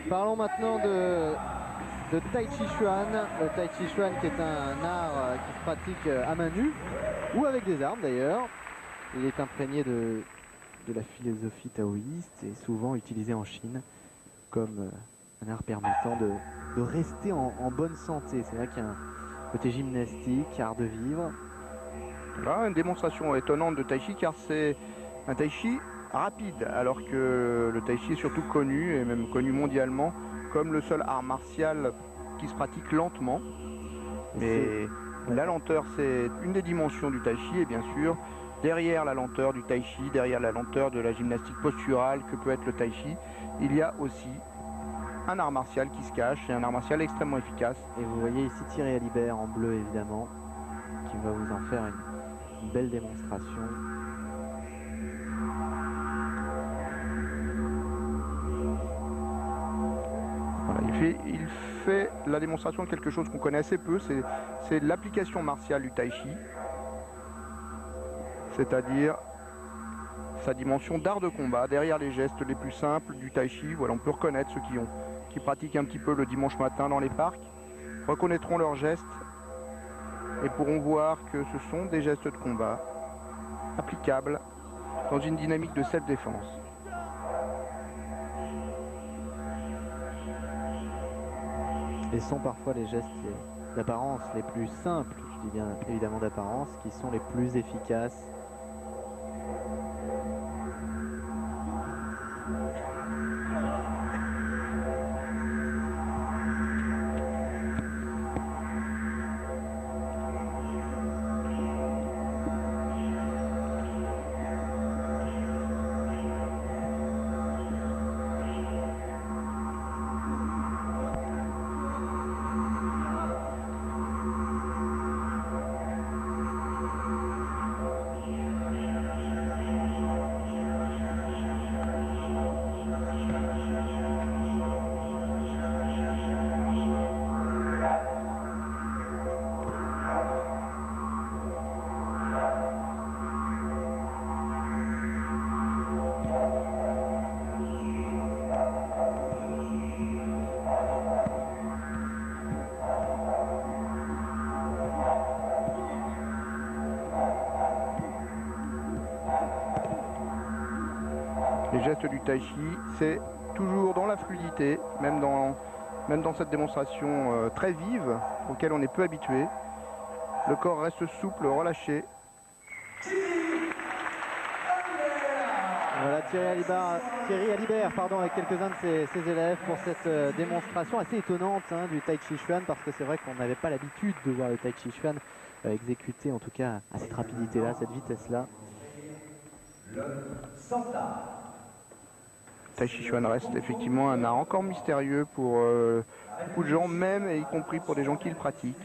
Parlons maintenant de Tai Chi Chuan. Le Tai Chi Chuan qui est un art qui se pratique à main nue ou avec des armes d'ailleurs. Il est imprégné de la philosophie taoïste et souvent utilisé en Chine comme un art permettant de rester en bonne santé. C'est vrai qu'il y a un côté gymnastique, art de vivre. Là, une démonstration étonnante de Tai Chi car c'est un Tai Chi rapide, alors que le Tai Chi est surtout connu, et même connu mondialement, comme le seul art martial qui se pratique lentement. Mais la lenteur, c'est une des dimensions du Tai Chi, et bien sûr, derrière la lenteur du Tai Chi, derrière la lenteur de la gymnastique posturale que peut être le Tai Chi, il y a aussi un art martial qui se cache, et un art martial extrêmement efficace. Et vous voyez ici Thierry Alibert en bleu évidemment, qui va vous en faire une belle démonstration. Voilà, il fait la démonstration de quelque chose qu'on connaît assez peu, c'est l'application martiale du Tai Chi, c'est-à-dire sa dimension d'art de combat. Derrière les gestes les plus simples du Tai Chi, voilà, on peut reconnaître ceux qui pratiquent un petit peu le dimanche matin dans les parcs, reconnaîtront leurs gestes et pourront voir que ce sont des gestes de combat applicables dans une dynamique de self-défense. Et sont parfois les gestes d'apparence les plus simples, je dis bien évidemment d'apparence, qui sont les plus efficaces. Les gestes du Tai Chi, c'est toujours dans la fluidité, même dans cette démonstration très vive, auquel on est peu habitué. Le corps reste souple, relâché. Voilà Thierry Alibert pardon, avec quelques-uns de ses élèves pour cette démonstration assez étonnante du Tai Chi Chuan, parce que c'est vrai qu'on n'avait pas l'habitude de voir le Tai Chi Chuan exécuté en tout cas à cette rapidité-là, à cette vitesse-là. Tai Chi Chuan reste effectivement un art encore mystérieux pour beaucoup de gens, même et y compris pour des gens qui le pratiquent,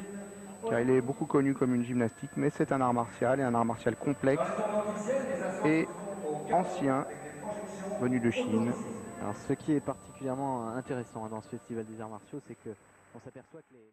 car il est beaucoup connu comme une gymnastique, mais c'est un art martial, et un art martial complexe et ancien, venu de Chine. Alors ce qui est particulièrement intéressant dans ce festival des arts martiaux, c'est qu'on s'aperçoit que les